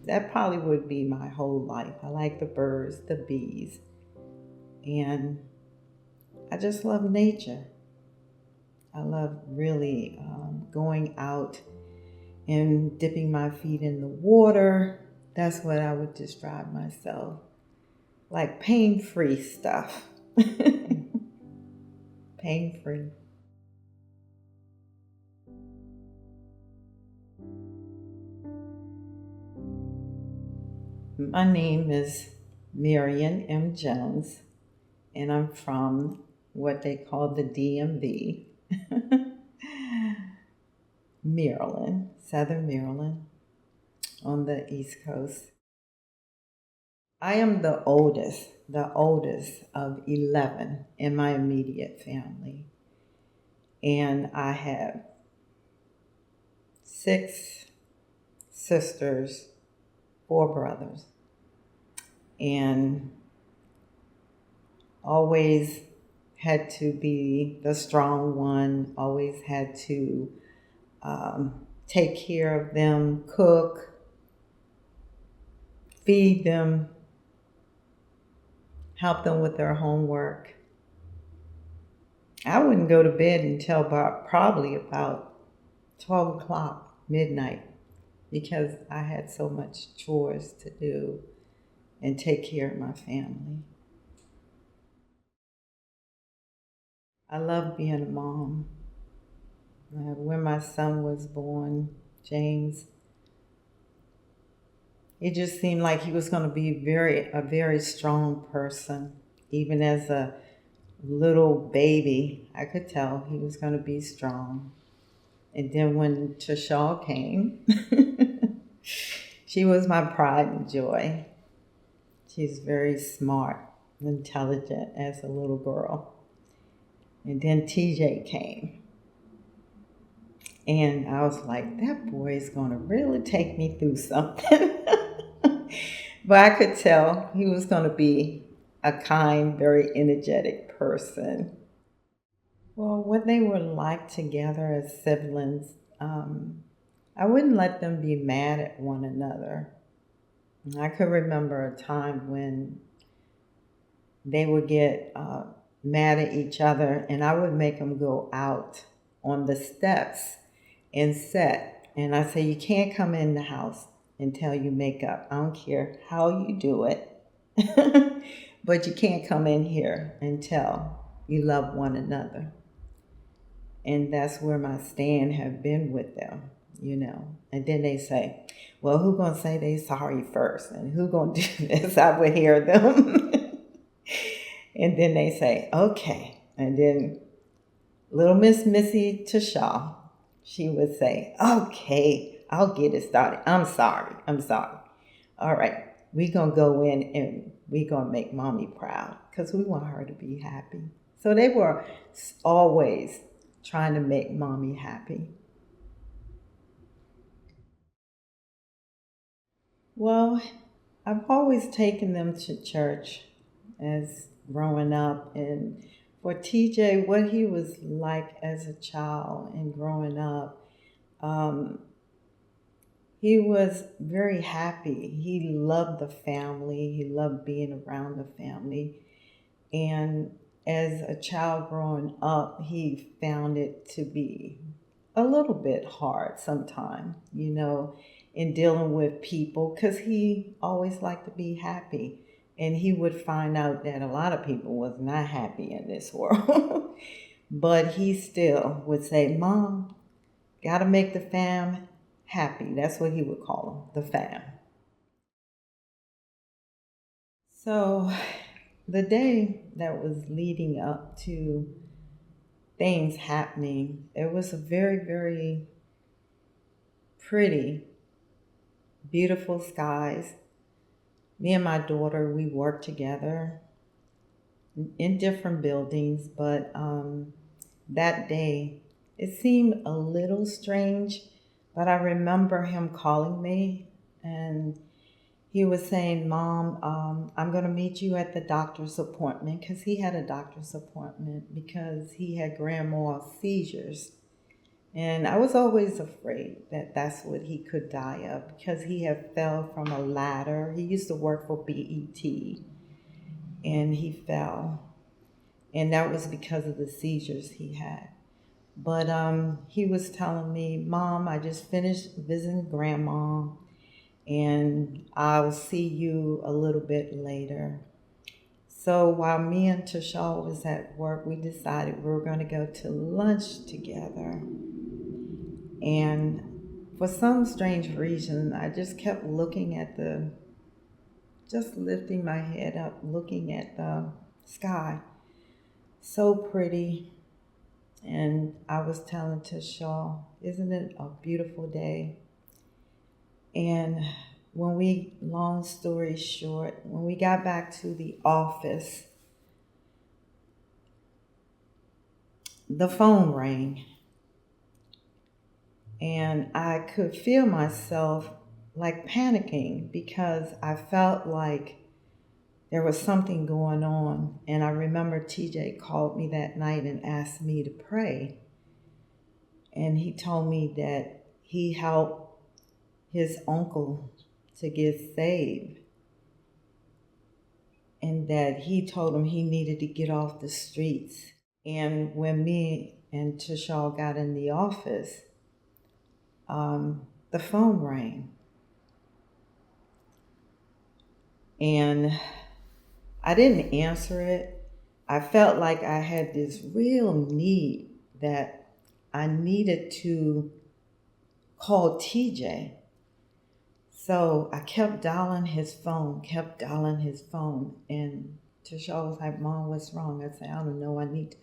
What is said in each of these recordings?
that probably would be my whole life. I like the birds, the bees, and I just love nature. I love really going out and dipping my feet in the water. That's what I would describe myself. Like pain-free stuff. Pain-free. My name is Marion M. Jones, and I'm from what they call the DMV, Maryland, Southern Maryland, on the East Coast. I am the oldest of 11 in my immediate family. And I have 6 sisters, 4 brothers. And always had to be the strong one, always had to take care of them, cook, feed them, help them with their homework. I wouldn't go to bed until probably about 12 o'clock, midnight, because I had so much chores to do and take care of my family. I love being a mom. When my son was born, James, it just seemed like he was going to be a very strong person. Even as a little baby, I could tell he was going to be strong. And then when Tashaw came, she was my pride and joy. She's very smart, intelligent as a little girl. And then TJ came. And I was like, that boy is going to really take me through something. But I could tell he was going to be a kind, very energetic person. Well, what they were like together as siblings, I wouldn't let them be mad at one another. I could remember a time when they would get mad at each other, and I would make them go out on the steps and sit. And I say, you can't come in the house until you make up. I don't care how you do it, but you can't come in here until you love one another. And that's where my stand have been with them, you know. And then they say, well, who gonna say they sorry first? And who gonna do this? I would hear them. And then they say, okay. And then little Miss Missy Tashaw, she would say, okay, I'll get it started. I'm sorry. All right, we're going to go in and we're going to make mommy proud because we want her to be happy. So they were always trying to make mommy happy. Well, I've always taken them to church as growing up, and for TJ, what he was like as a child and growing up, he was very happy. He loved the family. He loved being around the family. And as a child growing up, he found it to be a little bit hard sometimes, you know, in dealing with people, because he always liked to be happy. And he would find out that a lot of people was not happy in this world. But he still would say, Mom, gotta make the fam happy. That's what he would call them, the fam. So the day that was leading up to things happening, it was a very, very pretty, beautiful skies. Me and my daughter, we worked together in different buildings, but that day, it seemed a little strange, but I remember him calling me, and he was saying, Mom, I'm going to meet you at the doctor's appointment, because he had a doctor's appointment because he had grand mal seizures. And I was always afraid that that's what he could die of because he had fell from a ladder. He used to work for BET and he fell. And that was because of the seizures he had. But he was telling me, Mom, I just finished visiting Grandma and I'll see you a little bit later. So while me and Tashal was at work, we decided we were going to go to lunch together. And for some strange reason, I just kept looking at just lifting my head up, looking at the sky. So pretty. And I was telling Tashal, isn't it a beautiful day? And long story short, when we got back to the office, the phone rang. And I could feel myself like panicking because I felt like there was something going on. And I remember TJ called me that night and asked me to pray. And he told me that he helped his uncle to get saved. And that he told him he needed to get off the streets. And when me and Tashal got in the office, the phone rang. And I didn't answer it. I felt like I had this real need that I needed to call TJ. So I kept dialing his phone. And Tashal was like, Mom, what's wrong? I said, I don't know. I need to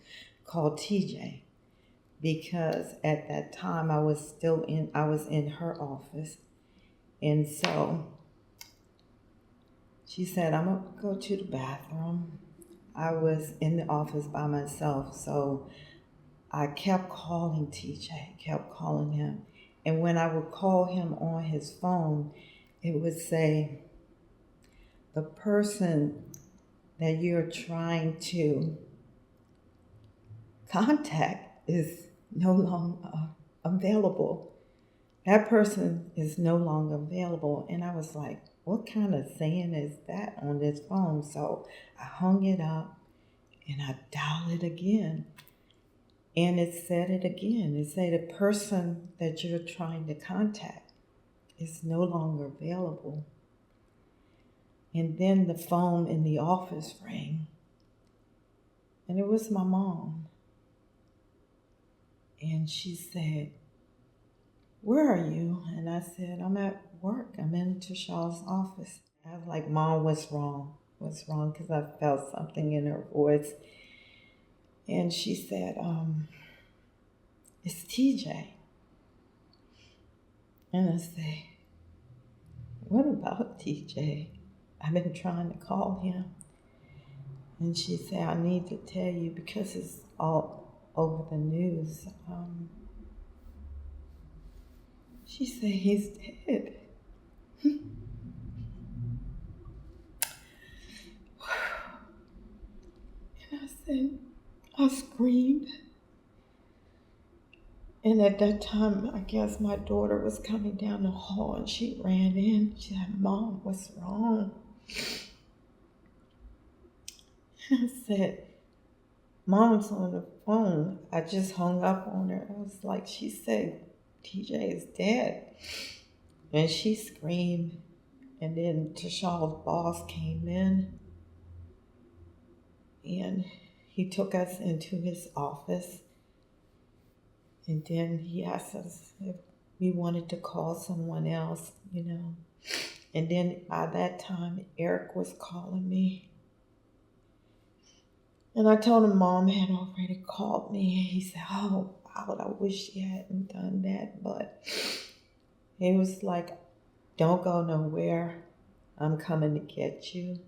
call TJ. Because at that time I was in her office. And so she said, I'm going to go to the bathroom. I was in the office by myself, so I kept calling TJ, kept calling him. And when I would call him on his phone, it would say, the person that you're trying to contact is no longer available. That person is no longer available. And I was like, what kind of saying is that on this phone? So I hung it up and I dialed it again. And it said it again. It said the person that you're trying to contact is no longer available. And then the phone in the office rang. And it was my mom. And she said, where are you? And I said, I'm at work. I'm in Tashal's office. I was like, Mom, what's wrong? What's wrong? Because I felt something in her voice. And she said, it's TJ. And I said, what about TJ? I've been trying to call him. And she said, I need to tell you because it's all over the news. She said, he's dead. And I said, I screamed. And at that time, I guess my daughter was coming down the hall and she ran in. She said, Mom, what's wrong? And I said, Mom's on the phone. I just hung up on her. I was like, she said, TJ is dead. And she screamed. And then Tashal's boss came in. And he took us into his office. And then he asked us if we wanted to call someone else, And then by that time, Eric was calling me. And I told him Mom had already called me. And he said, oh, wow, I wish she hadn't done that. But it was like, don't go nowhere. I'm coming to get you.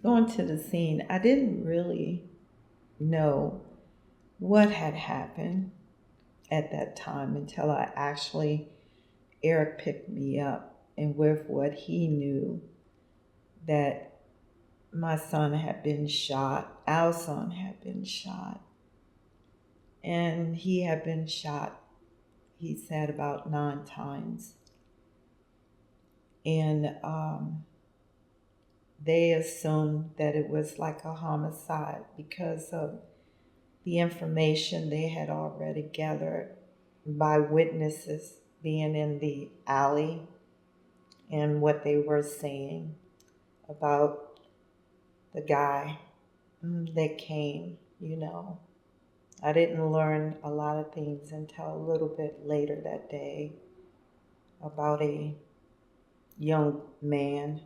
Going to the scene, I didn't really know what had happened at that time until Eric picked me up, and with what he knew that my son had been shot, our son had been shot. And he had been shot, he said, about 9 times. And they assumed that it was like a homicide because of the information they had already gathered by witnesses being in the alley and what they were saying about the guy that came. I didn't learn a lot of things until a little bit later that day about a young man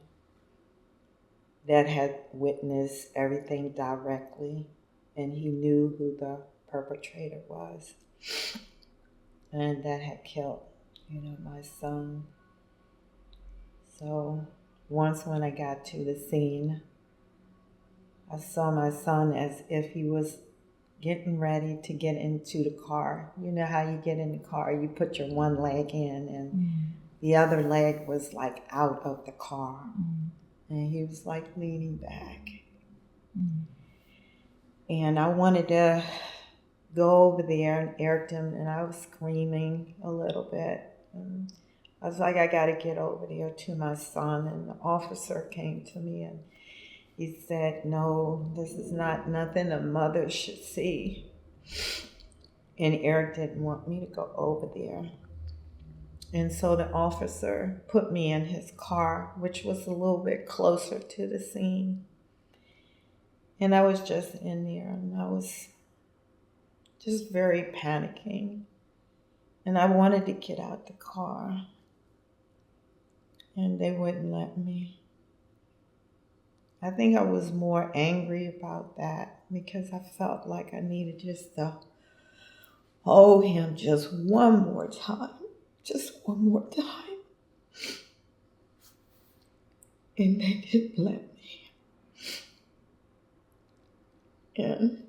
that had witnessed everything directly, and he knew who the perpetrator was, and that had killed, my son. So once when I got to the scene, I saw my son as if he was getting ready to get into the car. You know how you get in the car, you put your one leg in and the other leg was like out of the car. And he was like leaning back. And I wanted to go over there and Eric him, and I was screaming a little bit. And I was like, I got to get over there to my son. And the officer came to me and he said, no, this is not nothing a mother should see. And Eric didn't want me to go over there. And so the officer put me in his car, which was a little bit closer to the scene. And I was just in there and I was just very panicking. And I wanted to get out the car. And they wouldn't let me. I think I was more angry about that because I felt like I needed just to hold him just one more time. Just one more time. And they didn't let me. And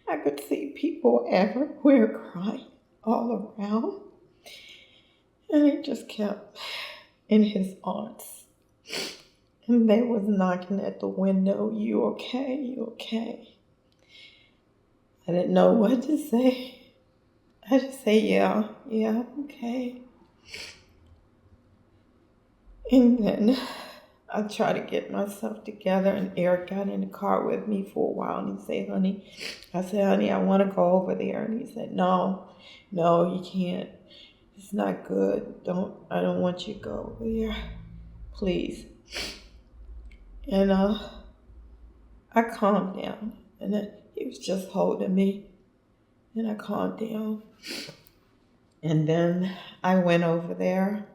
I could see people everywhere crying all around. And he just kept in his arms. And they was knocking at the window, you okay, you okay? I didn't know what to say. I just say, yeah, okay. And then I tried to get myself together, and Eric got in the car with me for a while, and he said, honey, I want to go over there. And he said, no, you can't. It's not good. I don't want you to go over there. Please. And I calmed down, and then he was just holding me, and I calmed down. And then I went over there.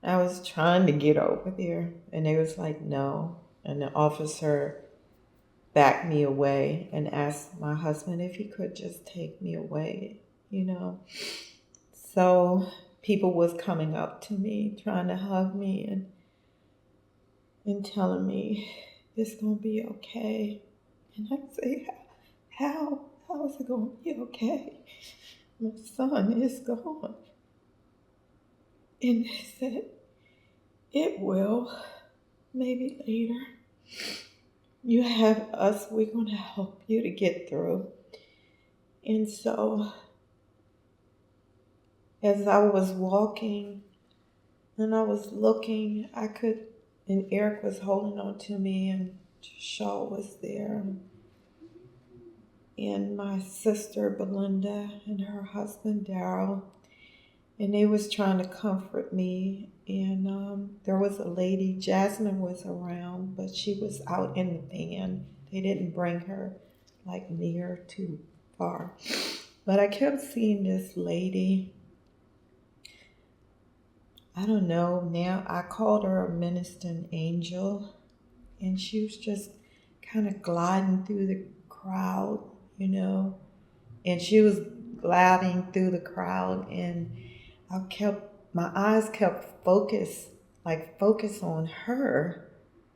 I was trying to get over there, and they was like, no. And the officer backed me away and asked my husband if he could just take me away, So people was coming up to me, trying to hug me and telling me it's going to be okay. And I say, how is it going to be okay? My son is gone. And they said, it will, maybe later. You have us, we're going to help you to get through. And so, as I was walking and I was looking, and Eric was holding on to me, and Shaw was there, and my sister Belinda and her husband Daryl, and they was trying to comfort me. And there was a lady, Jasmine was around, but she was out in the van. They didn't bring her like near too far. But I kept seeing this lady. I don't know, now I called her a ministering angel. And she was just kind of gliding through the crowd, And she was gliding through the crowd, and my eyes kept focused on her.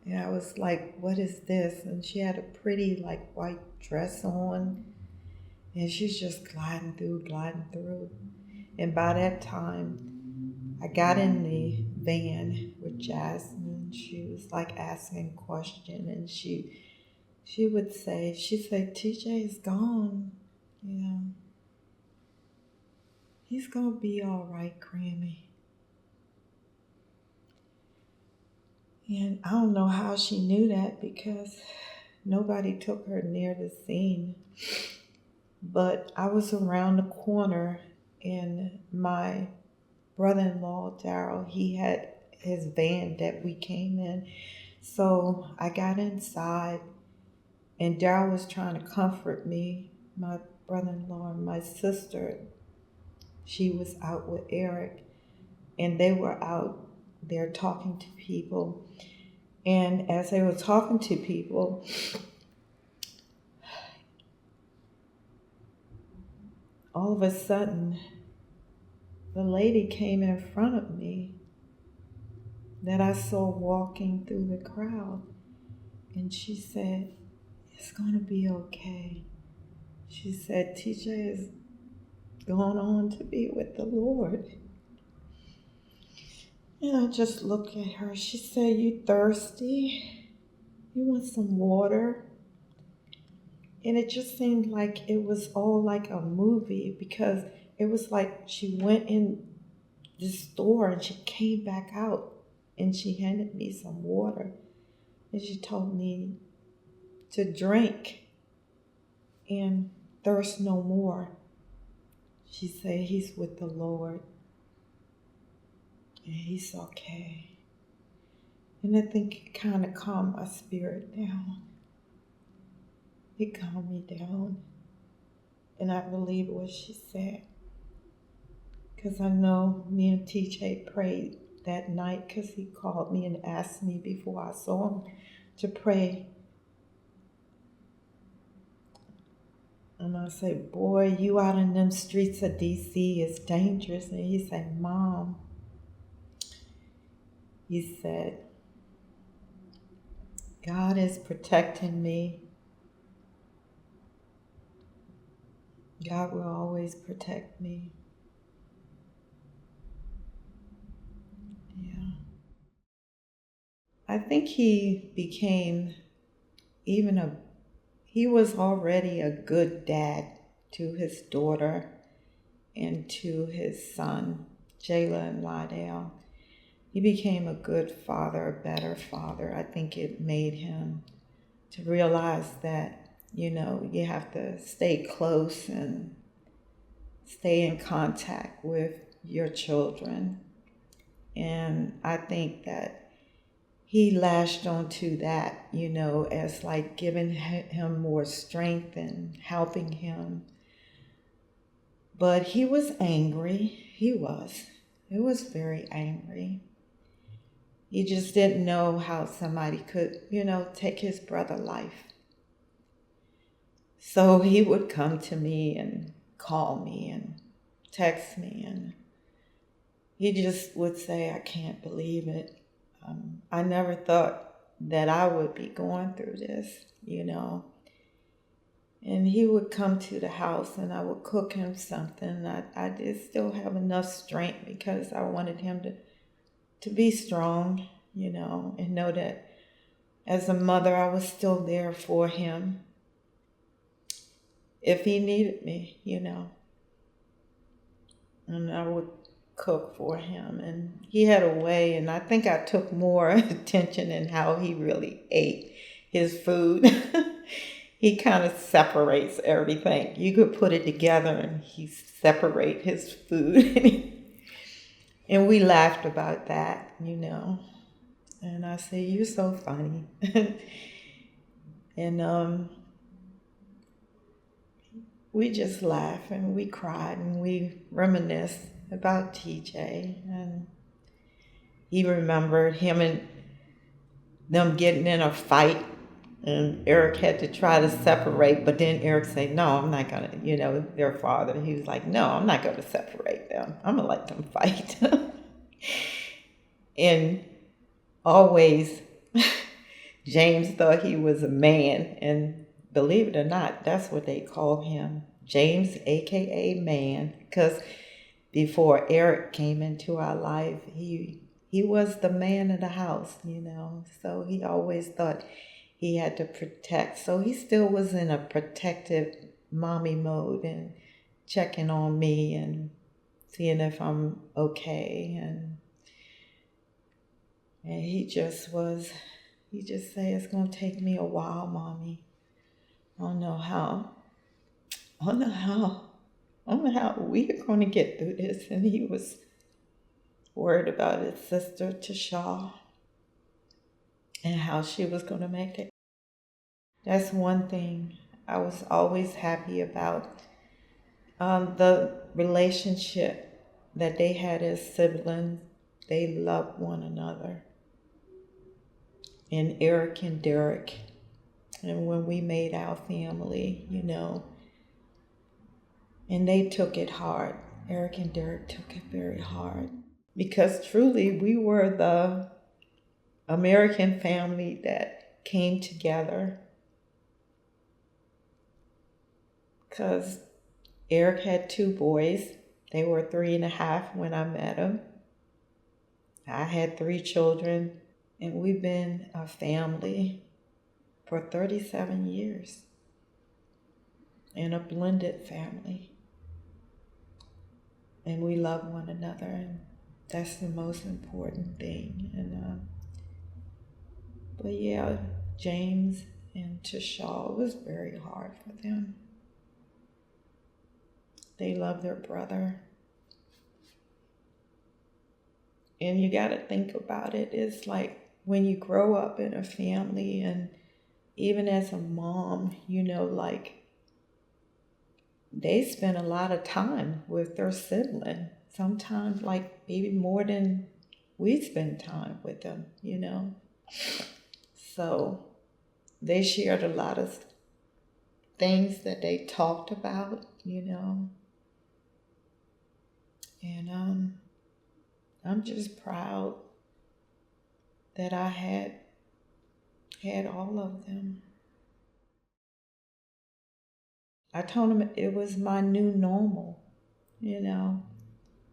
And I was like, what is this? And she had a pretty white dress on, and she's just gliding through. And by that time, I got in the van with Jasmine. She was asking questions, and she She said, TJ is gone. Yeah. He's going to be all right, Grammy. And I don't know how she knew that because nobody took her near the scene. But I was around the corner and my brother-in-law, Daryl, he had his van that we came in. So I got inside and Daryl was trying to comfort me, my brother-in-law, and my sister. She was out with Eric and they were out there talking to people. And as they were talking to people, all of a sudden, the lady came in front of me that I saw walking through the crowd. And she said, it's going to be okay. She said, TJ has gone on to be with the Lord. And I just looked at her. She said, you thirsty? You want some water? And it just seemed like it was all like a movie because it was like she went in the store and she came back out and she handed me some water and she told me to drink and thirst no more. She said he's with the Lord and he's okay. And I think it kind of calmed my spirit down. It calmed me down. And I believe what she said. Because I know me and TJ prayed that night because he called me and asked me before I saw him to pray. And I said, boy, you out in them streets of D.C. is dangerous. And he said, Mom, he said, God is protecting me. God will always protect me. Yeah. I think he became he was already a good dad to his daughter and to his son, Jayla and Lydell. He became a good father, a better father. I think it made him to realize that, you have to stay close and stay in contact with your children. And I think that he lashed onto that, as like giving him more strength and helping him. But he was angry. He was very angry. He just didn't know how somebody could, take his brother's life. So he would come to me and call me and text me, and he just would say, I can't believe it. I never thought that I would be going through this, And he would come to the house and I would cook him something. I did still have enough strength because I wanted him to be strong, and know that as a mother, I was still there for him if he needed me, And I would cook for him. And he had a way, and I think I took more attention in how he really ate his food. He kind of separates everything. You could put it together and he separate his food. And we laughed about that, And I said, you're so funny. And we just laughed and we cried and we reminisced about TJ. And he remembered him and them getting in a fight. And Eric had to try to separate, but then Eric said, no, I'm not going to, their father. He was like, no, I'm not going to separate them. I'm going to let them fight. And always, James thought he was a man. And believe it or not, that's what they call him. James, a.k.a. man. Because before Eric came into our life, he was the man of the house, So he always thought he had to protect. So he still was in a protective mommy mode and checking on me and seeing if I'm okay. And he just said, it's going to take me a while, mommy. I don't know how. I don't know how. I don't know how we're going to get through this. And he was worried about his sister, Tasha, and how she was going to make it. That's one thing I was always happy about. The relationship that they had as siblings, they loved one another. And Eric and Derek, and when we made our family, and they took it hard. Eric and Derek took it very hard. Because truly, we were the American family that came together. Because Eric had 2 boys. They were 3.5 when I met him. I had 3 children. And we've been a family for 37 years. And a blended family. And we love one another. And that's the most important thing. But yeah, James and Tasha, it was very hard for them. They love their brother. And you got to think about it. It's like when you grow up in a family, and even as a mom, like they spend a lot of time with their sibling. Sometimes like maybe more than we spend time with them, So they shared a lot of things that they talked about, And I'm just proud that I had all of them. I told them it was my new normal,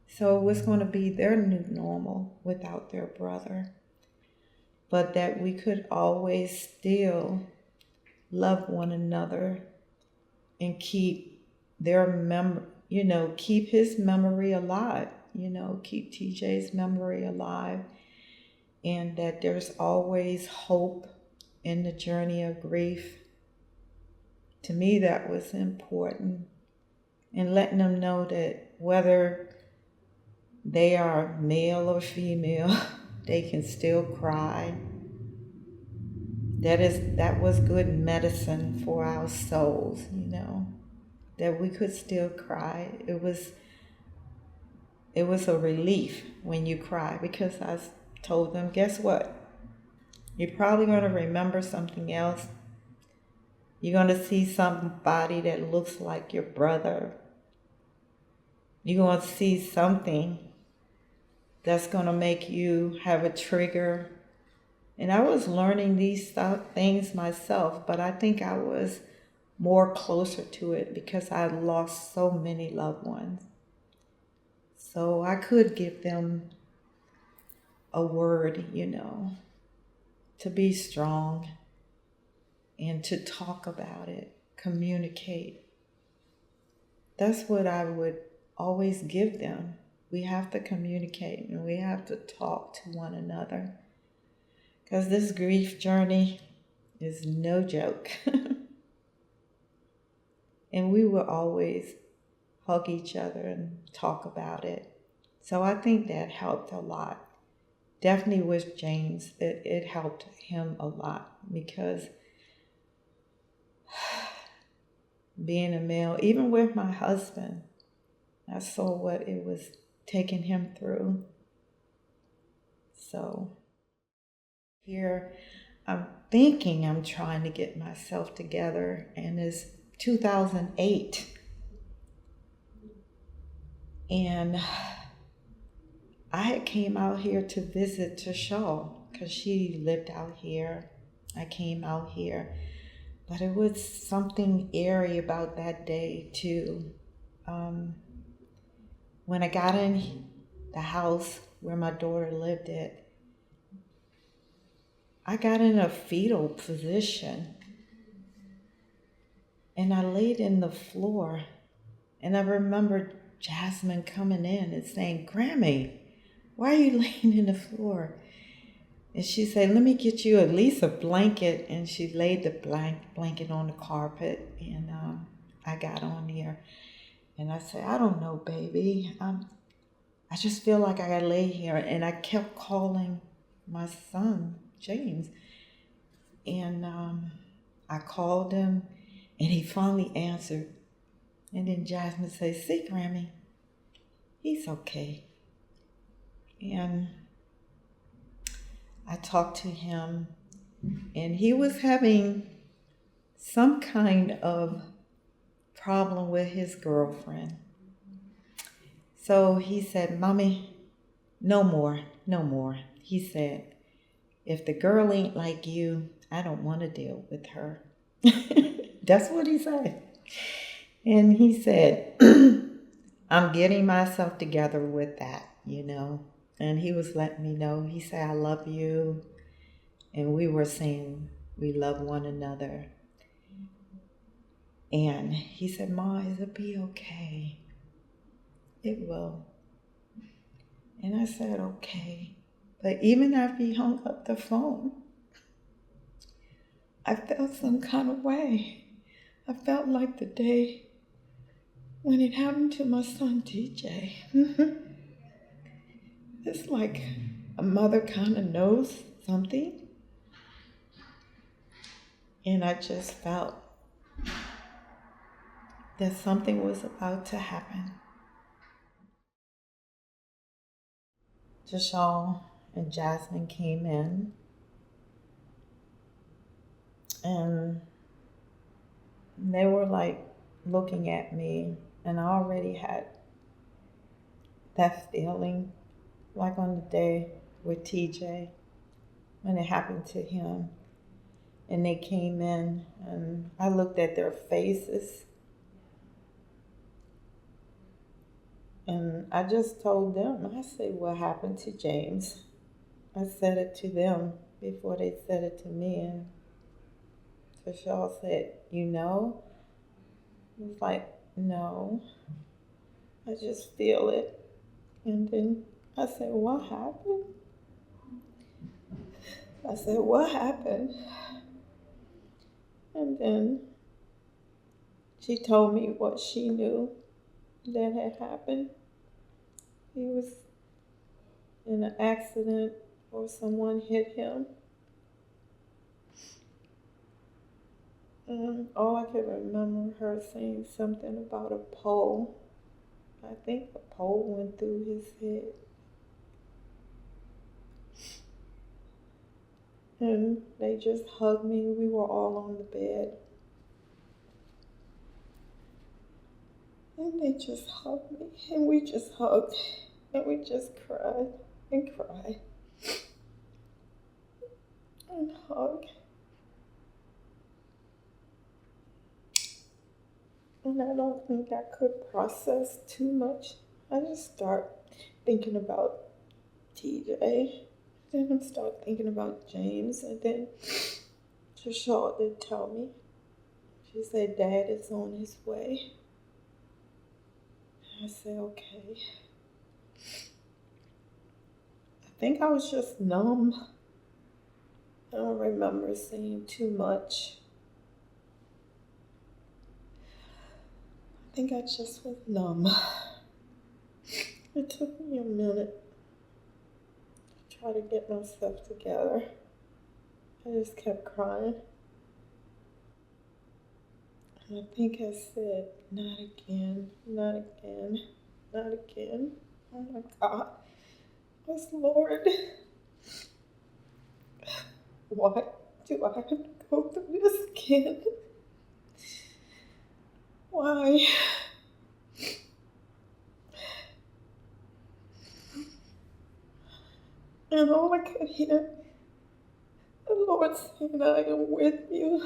So it was going to be their new normal without their brother. But that we could always still love one another and keep keep his memory alive, keep TJ's memory alive. And that there's always hope in the journey of grief. To me, that was important. And letting them know that whether they are male or female, they can still cry. That was good medicine for our souls, that we could still cry. It was a relief when you cry, because I told them, guess what? You're probably going to remember something else. You're going to see somebody that looks like your brother. You're going to see something that's going to make you have a trigger. And I was learning these things myself, but I think I was more closer to it because I lost so many loved ones. So I could give them a word, to be strong and to talk about it, communicate. That's what I would always give them. We have to communicate and we have to talk to one another. Because this grief journey is no joke. And we will always hug each other and talk about it. So I think that helped a lot. Definitely with James, it helped him a lot, because being a male, even with my husband, I saw what it was taking him through. So here I'm thinking I'm trying to get myself together, and it's 2008. And I had came out here to visit Tasha because she lived out here. I came out here. But it was something eerie about that day too. When I got in the house where my daughter lived at, I got in a fetal position and I laid in the floor. And I remember Jasmine coming in and saying, Grammy, why are you laying in the floor? And she said, let me get you at least a blanket. And she laid the blanket on the carpet. And I got on there. And I said, I don't know, baby. I just feel like I gotta lay here. And I kept calling my son, James. And I called him, and he finally answered. And then Jasmine says, see, Grammy, he's okay. And I talked to him, and he was having some kind of problem with his girlfriend. So he said, Mommy, no more. He said, if the girl ain't like you, I don't want to deal with her. That's what he said. And he said, I'm getting myself together with that, And he was letting me know. He said, I love you. And we were saying we love one another. And he said, Ma, it'll be okay. It will. And I said, okay. But even after he hung up the phone, I felt some kind of way. I felt like the day when it happened to my son, DJ. It's like a mother kind of knows something. And I just felt that something was about to happen. Jashal and Jasmine came in, and they were like looking at me, and I already had that feeling like on the day with TJ when it happened to him. And they came in, and I looked at their faces, and I just told them, I said, what happened to James? I said it to them before they said it to me. And Tashal said, I was like, no, I just feel it. And then I said, what happened? I said, what happened? And then she told me what she knew that had happened. He was in an accident or someone hit him. And all I could remember her saying something about a pole. I think a pole went through his head. And they just hugged me. We were all on the bed. And they just hugged me. And we just hugged. And we just cried and cried. And hugged. And I don't think I could process too much. I just start thinking about TJ. Then I start thinking about James. And then Tashal did tell me. She said, Dad is on his way. I said, okay. I think I was just numb. I don't remember saying too much. I think I just was numb. It took me a minute to try to get myself together. I just kept crying. And I think I said, not again, not again, not again. Oh my God. Yes, Lord. Why do I have to go through this again? Why? And all I could hear, the Lord saying, I am with you.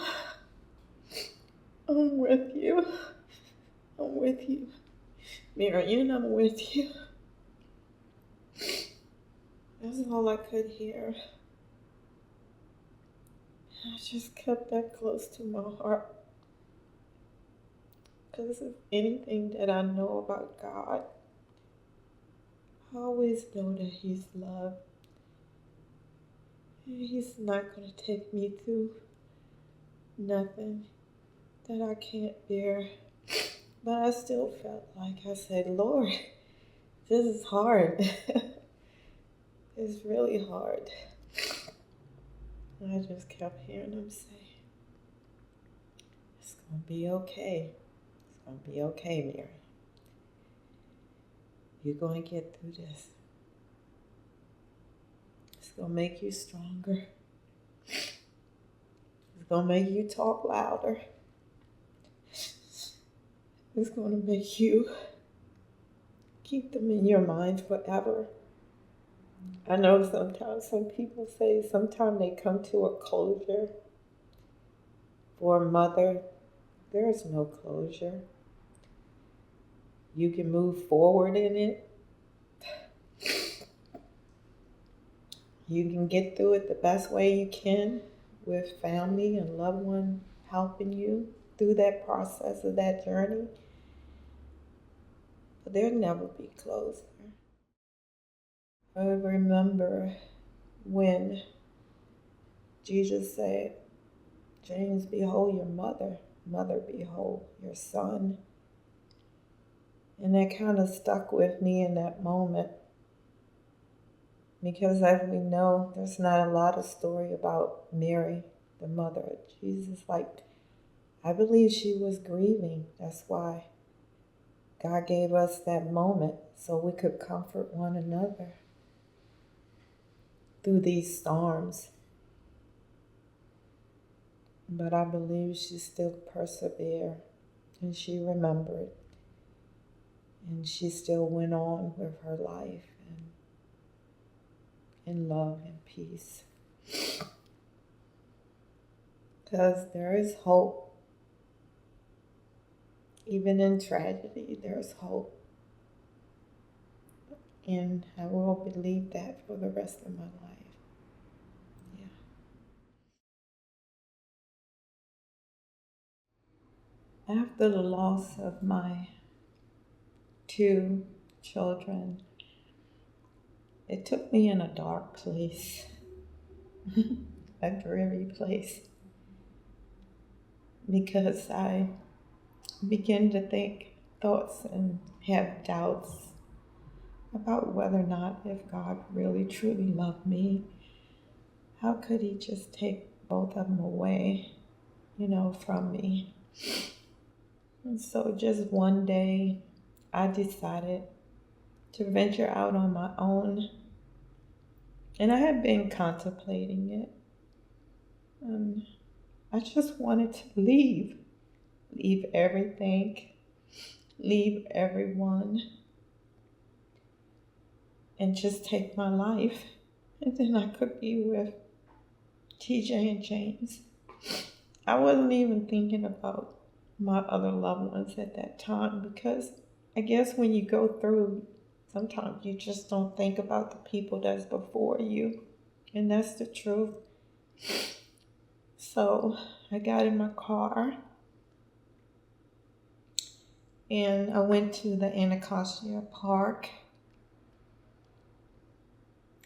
I'm with you. I'm with you. Marion, I'm with you. That's all I could hear. I just kept that close to my heart because of anything that I know about God. I always know that He's love. And He's not going to take me through nothing that I can't bear. But I still felt like I said, Lord, this is hard. It's really hard. And I just kept hearing Him say, it's going to be okay. It's going to be okay, Mary. You're going to get through this. It's going to make you stronger. It's going to make you talk louder. It's going to make you keep them in your mind forever. I know sometimes some people say sometimes they come to a closure. For a mother, there is no closure. You can move forward in it. You can get through it the best way you can with family and loved one helping you through that process of that journey. But there'll never be closure. I remember when Jesus said, James, behold your mother. Mother, behold your son. And that kind of stuck with me in that moment. Because as we know, there's not a lot of story about Mary, the mother of Jesus. I believe she was grieving. That's why God gave us that moment so we could comfort one another through these storms. But I believe she still persevered and she remembered. And she still went on with her life and in love and peace. Because there is hope. Even in tragedy, there's hope. And I will believe that for the rest of my life. Yeah. After the loss of my 2 children, it took me in a dark place, a dreary place, because I began to think thoughts and have doubts about whether or not if God really truly loved me, how could He just take both of them away, from me? And so just one day, I decided to venture out on my own. And I had been contemplating it. And I just wanted to leave everything, leave everyone, and just take my life. And then I could be with TJ and James. I wasn't even thinking about my other loved ones at that time because I guess when you go through, sometimes you just don't think about the people that's before you. And that's the truth. So I got in my car and I went to the Anacostia Park.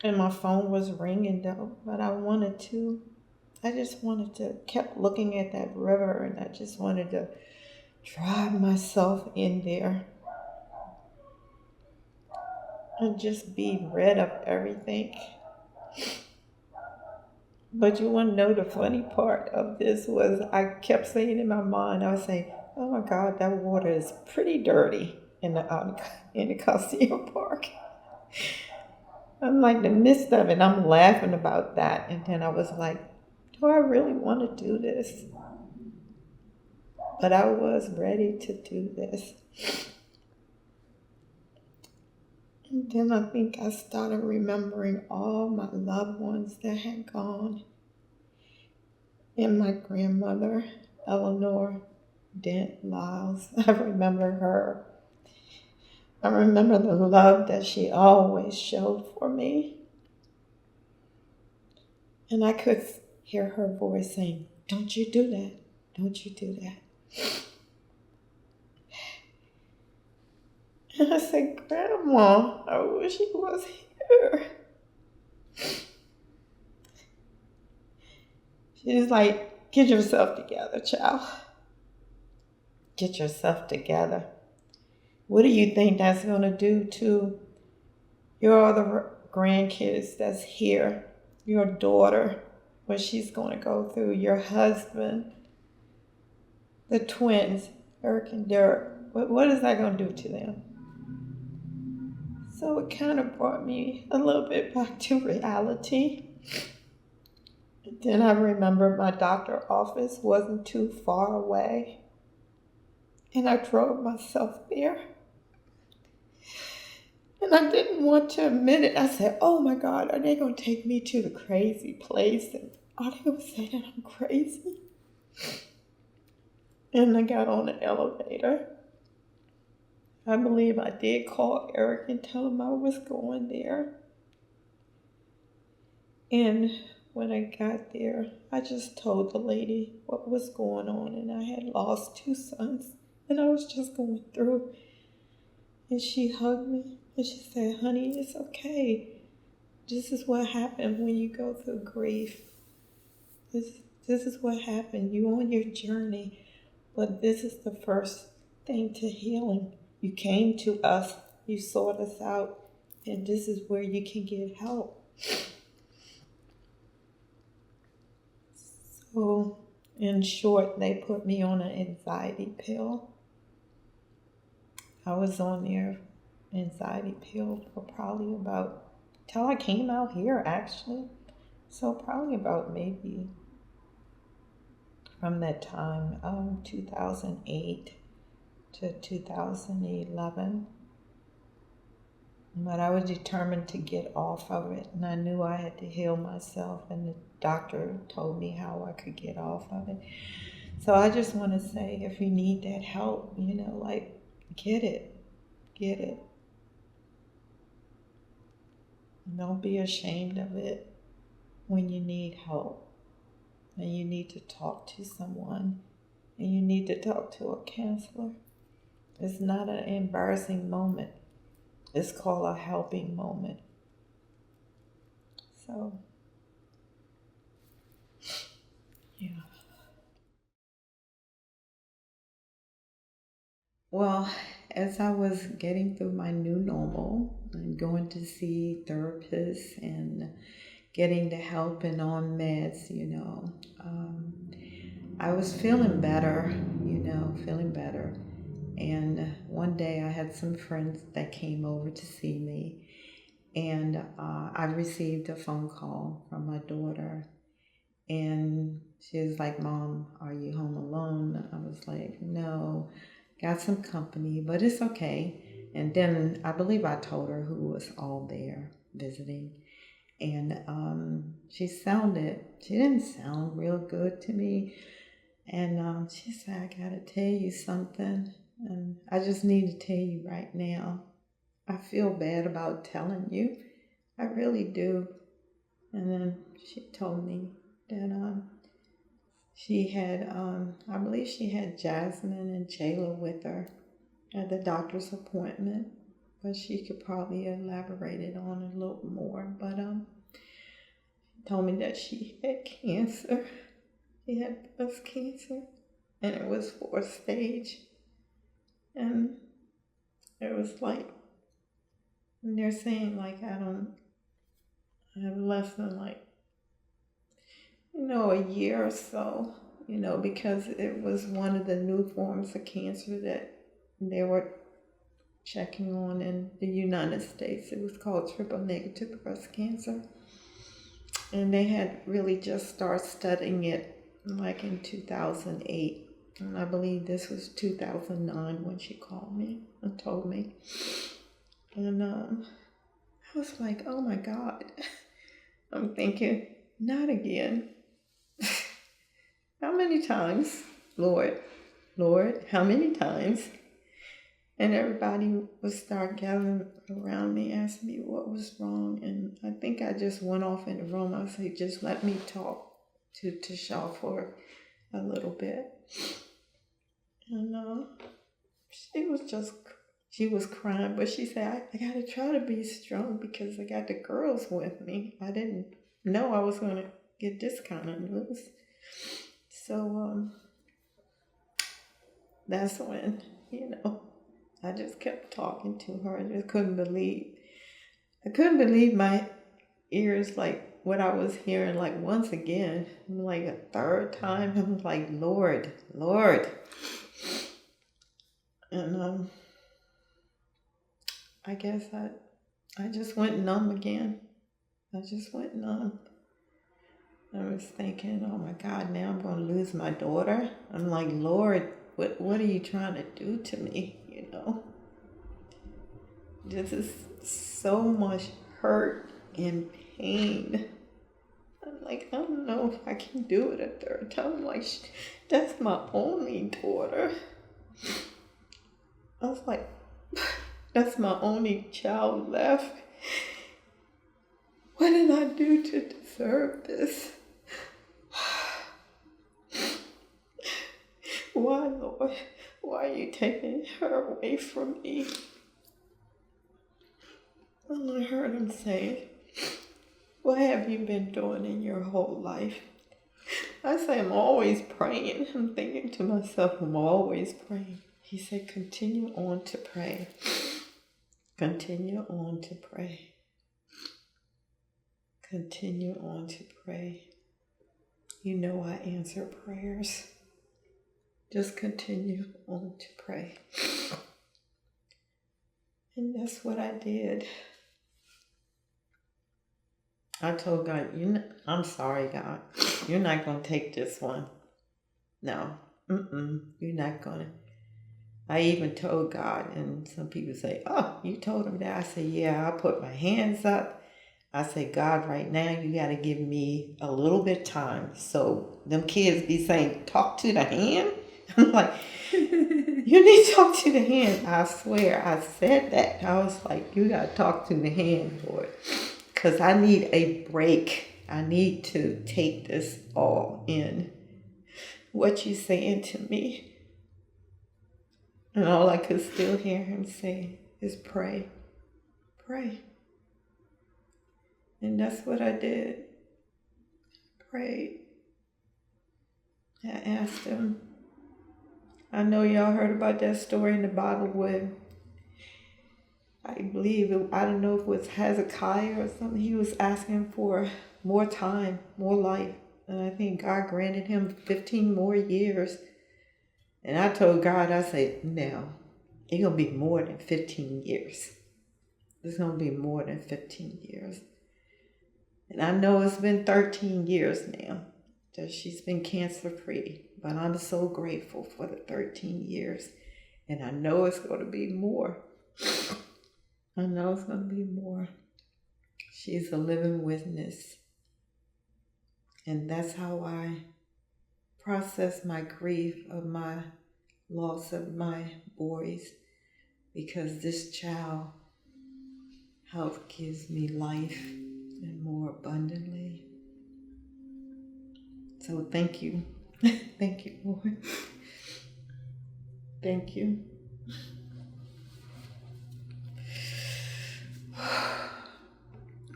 And my phone was ringing though, but I just wanted to, kept looking at that river and I just wanted to drive myself in there and just be rid of everything. But you want to know the funny part of this was I kept saying in my mind, I was saying, oh my God, that water is pretty dirty in the Anacostia Park. I'm like, the midst of it, I'm laughing about that. And then I was like, do I really want to do this? But I was ready to do this. And then I think I started remembering all my loved ones that had gone. And my grandmother, Eleanor Dent Lyles, I remember her. I remember the love that she always showed for me. And I could hear her voice saying, "Don't you do that. Don't you do that." And I said, "Grandma, I wish he was here." She's like, "Get yourself together, child. Get yourself together. What do you think that's going to do to your other grandkids that's here? Your daughter, what she's going to go through, your husband, the twins, Eric and Derek. What is that going to do to them?" So it kind of brought me a little bit back to reality. Then I remember my doctor's office wasn't too far away, and I drove myself there. And I didn't want to admit it. I said, "Oh my God, are they going to take me to the crazy place? And are they going to say that I'm crazy?" And I got on the elevator. I believe I did call Eric and tell him I was going there. And when I got there, I just told the lady what was going on, and I had lost 2 sons, and I was just going through. And she hugged me, and she said, "Honey, it's okay. This is what happened when you go through grief. This is what happened. You on your journey, but this is the first thing to healing. You came to us, you sought us out, and this is where you can get help." So, in short, they put me on an anxiety pill. I was on their anxiety pill for probably about, till I came out here actually. So probably about maybe from that time, 2008 to 2011. But I was determined to get off of it, and I knew I had to heal myself, and the doctor told me how I could get off of it. So I just want to say, if you need that help, like, get it. Get it. Don't be ashamed of it when you need help, and you need to talk to someone, and you need to talk to a counselor. It's not an embarrassing moment. It's called a helping moment. So, yeah. Well, as I was getting through my new normal and going to see therapists and getting the help and on meds, I was feeling better, feeling better. And one day I had some friends that came over to see me, and I received a phone call from my daughter, and she was like, "Mom, are you home alone?" I was like, "No, got some company, but it's okay." And then I believe I told her who was all there visiting, and she didn't sound real good to me. And she said, "I gotta tell you something, and I just need to tell you right now. I feel bad about telling you. I really do." And then she told me that she had, I believe she had Jasmine and Jayla with her at the doctor's appointment, but she could probably elaborate it on a little more. But she told me that she had cancer. She had breast cancer, and it was 4th stage. And it was like, and they're saying like I have less than like, a year or so, because it was one of the new forms of cancer that they were checking on in the United States. It was called triple negative breast cancer. And they had really just started studying it like in 2008. And I believe this was 2009 when she called me and told me. And I was like, "Oh my God." I'm thinking, not again. How many times, Lord, how many times? And everybody would start gathering around me, asking me what was wrong. And I think I just went off in the room. I said, "Just let me talk. to Shaw for a little bit. And she was crying, but she said, I got to try to be strong because I got the girls with me. I didn't know I was going to get this kind of news. So that's when, I just kept talking to her. I just couldn't believe my ears, like what I was hearing, like once again, like a third time. I'm like, Lord. And I guess I just went numb again. I just went numb. I was thinking, oh my God, now I'm going to lose my daughter. I'm like, Lord, what are you trying to do to me? This is so much hurt and pain. I'm like, I don't know if I can do it a third time. I'm like, that's my only daughter. I was like, that's my only child left. What did I do to deserve this? Why, Lord? Why are you taking her away from me? And I heard him say, what have you been doing in your whole life? I say, I'm always praying. I'm thinking to myself, I'm always praying. He said, continue on to pray. Continue on to pray. Continue on to pray. I answer prayers. Just continue on to pray. And that's what I did. I told God, I'm sorry, God. You're not going to take this one. No. You're not going to. I even told God, and some people say, oh, you told him that? I said, yeah, I put my hands up. I said, God, right now, you got to give me a little bit of time. So them kids be saying, talk to the hand? I'm like, you need to talk to the hand. I swear, I said that. I was like, you got to talk to the hand, Lord. Because I need a break. I need to take this all in. What you saying to me? And all I could still hear him say is pray. Pray. And that's what I did. Prayed. I asked him. I know y'all heard about that story in the Bible where I don't know if it was Hezekiah or something. He was asking for more time, more life. And I think God granted him 15 more years. And I told God, I said, no, it's going to be more than 15 years. It's going to be more than 15 years. And I know it's been 13 years now that she's been cancer-free. But I'm so grateful for the 13 years. And I know it's going to be more. I know it's going to be more. She's a living witness. And that's how I process my grief of my loss of my boys. Because this child health gives me life and more abundantly. So thank you. Thank you, Lord. Thank you.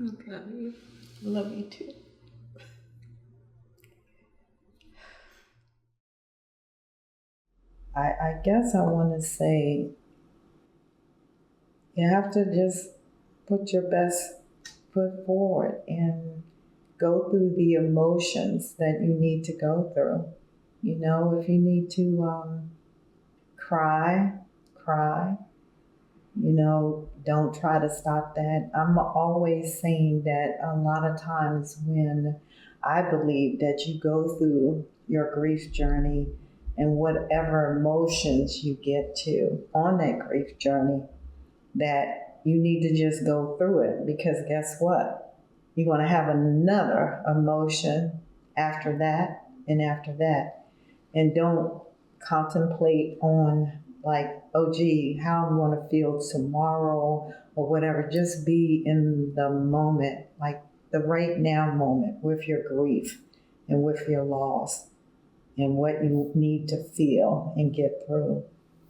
Love you. Love you too. I guess I want to say you have to just put your best foot forward and go through the emotions that you need to go through. If you need to cry. Don't try to stop that. I'm always saying that a lot of times when I believe that you go through your grief journey and whatever emotions you get to on that grief journey, that you need to just go through it, because guess what? You're going to have another emotion after that and after that. And don't contemplate on like, oh gee, how I'm going to feel tomorrow or whatever. Just be in the moment, like the right now moment with your grief and with your loss and what you need to feel and get through.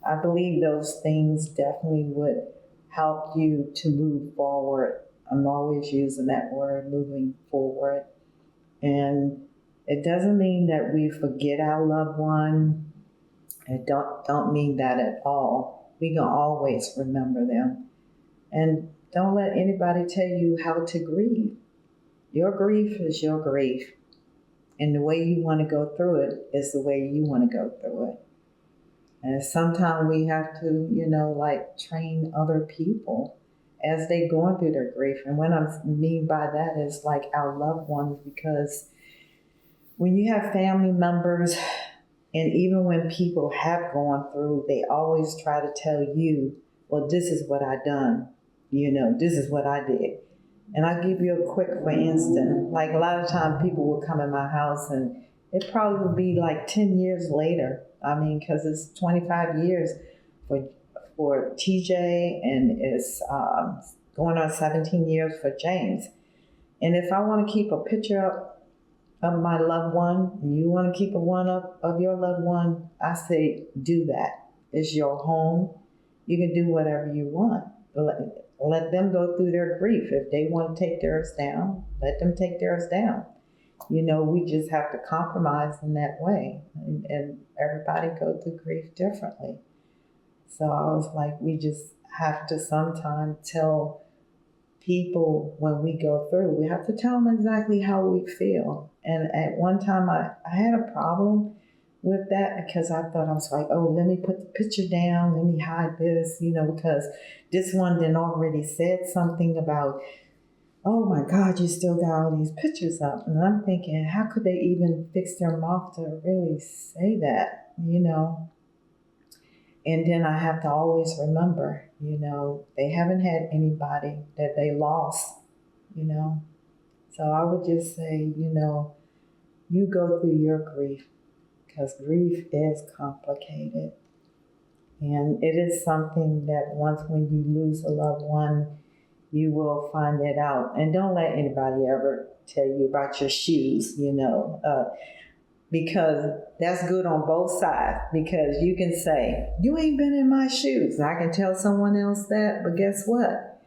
I believe those things definitely would help you to move forward. I'm always using that word, moving forward. And it doesn't mean that we forget our loved one. It don't mean that at all. We can always remember them. And don't let anybody tell you how to grieve. Your grief is your grief. And the way you want to go through it is the way you want to go through it. And sometimes we have to, like train other people as they going through their grief. And what I mean by that is like our loved ones, because when you have family members, and even when people have gone through, they always try to tell you, well, this is what I done. This is what I did. And I'll give you a quick, for instance, like a lot of times people will come in my house and it probably would be like 10 years later. I mean, because it's 25 years for TJ and it's going on 17 years for James. And if I want to keep a picture up of my loved one, and you want to keep a one up of your loved one, I say do that. It's your home. You can do whatever you want. Let them go through their grief. If they want to take theirs down, let them take theirs down. We just have to compromise in that way. And everybody go through grief differently. So I was like, we just have to sometimes tell people when we go through, we have to tell them exactly how we feel. And at one time I had a problem with that because I thought, I was like, oh, let me put the picture down, let me hide this, because this one then already said something about, oh my God, you still got all these pictures up. And I'm thinking, how could they even fix their mouth to really say that, And then I have to always remember, they haven't had anybody that they lost, So I would just say, you go through your grief because grief is complicated. And it is something that once when you lose a loved one, you will find it out. And don't let anybody ever tell you about your shoes, because that's good on both sides. Because you can say, you ain't been in my shoes. I can tell someone else that, but guess what?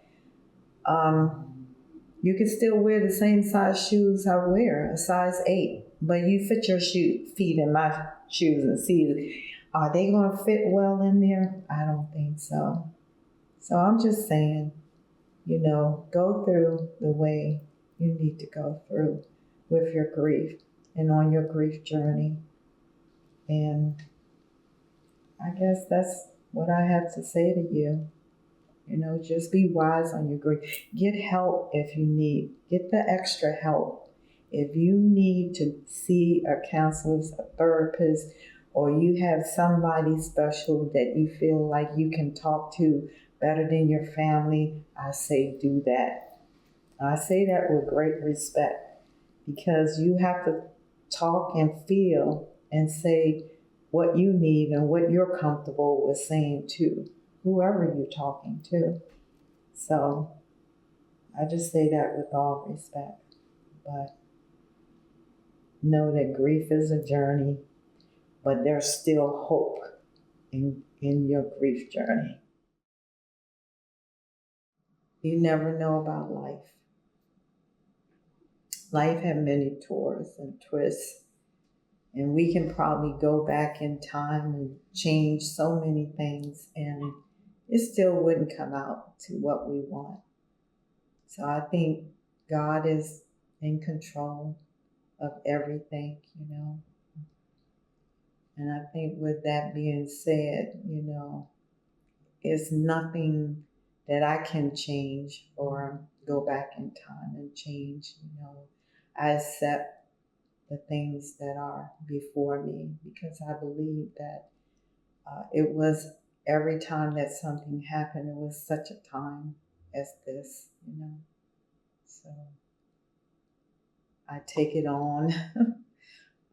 You can still wear the same size shoes I wear, a size 8. But you fit your feet in my shoes and see, are they going to fit well in there? I don't think so. So I'm just saying, go through the way you need to go through with your grief and on your grief journey. And I guess that's what I have to say to you. Just be wise on your grief. Get help if you need. Get the extra help. If you need to see a counselor, a therapist, or you have somebody special that you feel like you can talk to better than your family, I say do that. I say that with great respect because you have to talk and feel and say what you need and what you're comfortable with saying to whoever you're talking to. So I just say that with all respect. But know that grief is a journey, but there's still hope in your grief journey. You never know about life. Life has many tours and twists, and we can probably go back in time and change so many things, and it still wouldn't come out to what we want. So I think God is in control of everything, And I think with that being said, it's nothing that I can change or go back in time and change, I accept the things that are before me because I believe that it was every time that something happened, it was such a time as this, So I take it on.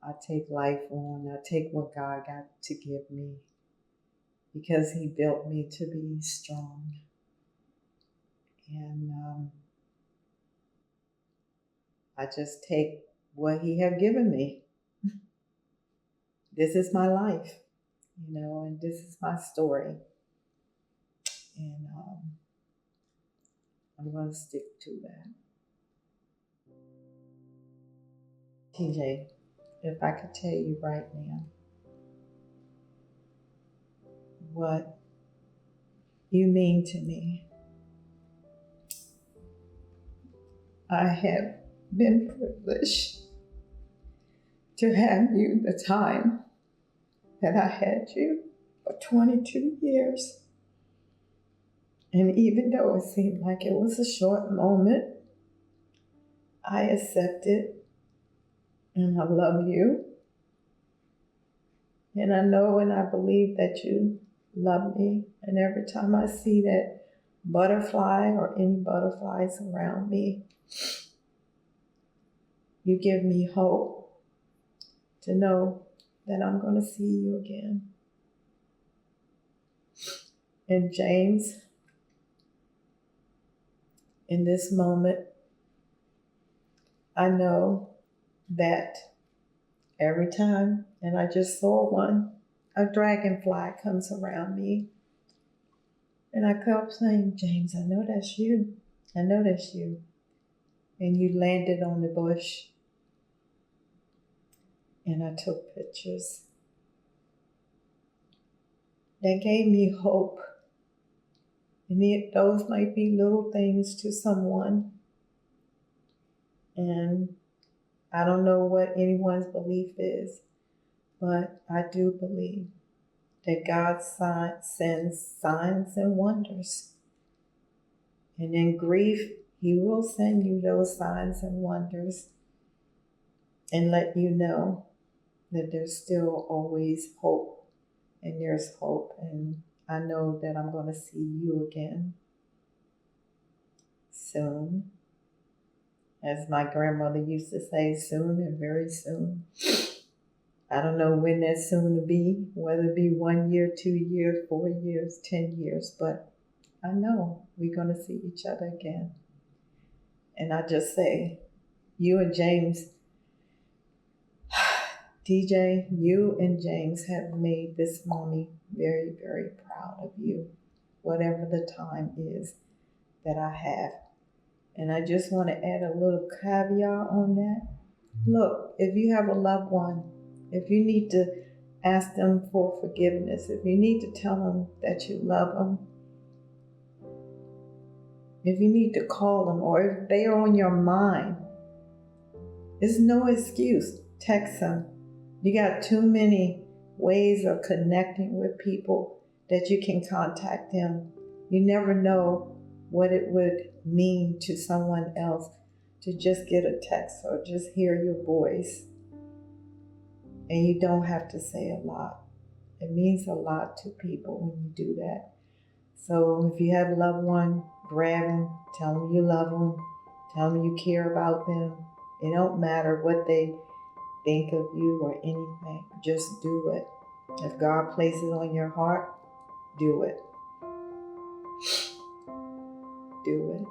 I take life on. I take what God got to give me because He built me to be strong. And I just take what He have given me. This is my life, and this is my story. And I'm going to stick to that. TJ, if I could tell you right now what you mean to me, I have been privileged to have you the time that I had you for 22 years. And even though it seemed like it was a short moment, I accept it and I love you. And I know and I believe that you love me. And every time I see that butterfly or any butterflies around me, you give me hope to know that I'm going to see you again. And James, in this moment, I know that every time, and I just saw one, a dragonfly comes around me. And I kept saying, James, I know that's you. I know that's you. And you landed on the bush. And I took pictures. That gave me hope. And those might be little things to someone. And I don't know what anyone's belief is, but I do believe that God sends signs and wonders. And in grief, He will send you those signs and wonders and let you know that there's still always hope. And there's hope. And I know that I'm going to see you again soon. As my grandmother used to say, soon and very soon. I don't know when that soon will be, whether it be 1 year, 2 years, 4 years, 10 years, but I know we're going to see each other again. And I just say, you and James, DJ, you and James have made this mommy very, very proud of you, whatever the time is that I have. And I just want to add a little caveat on that. Look, if you have a loved one, if you need to ask them for forgiveness, if you need to tell them that you love them, if you need to call them, or if they are on your mind, there's no excuse. Text them. You got too many ways of connecting with people that you can contact them. You never know what it would mean to someone else to just get a text or just hear your voice. And you don't have to say a lot. It means a lot to people when you do that. So if you have a loved one, grab them, tell them you love them, tell them you care about them. It don't matter what they think of you or anything. Just do it. If God places it on your heart, do it. Do it.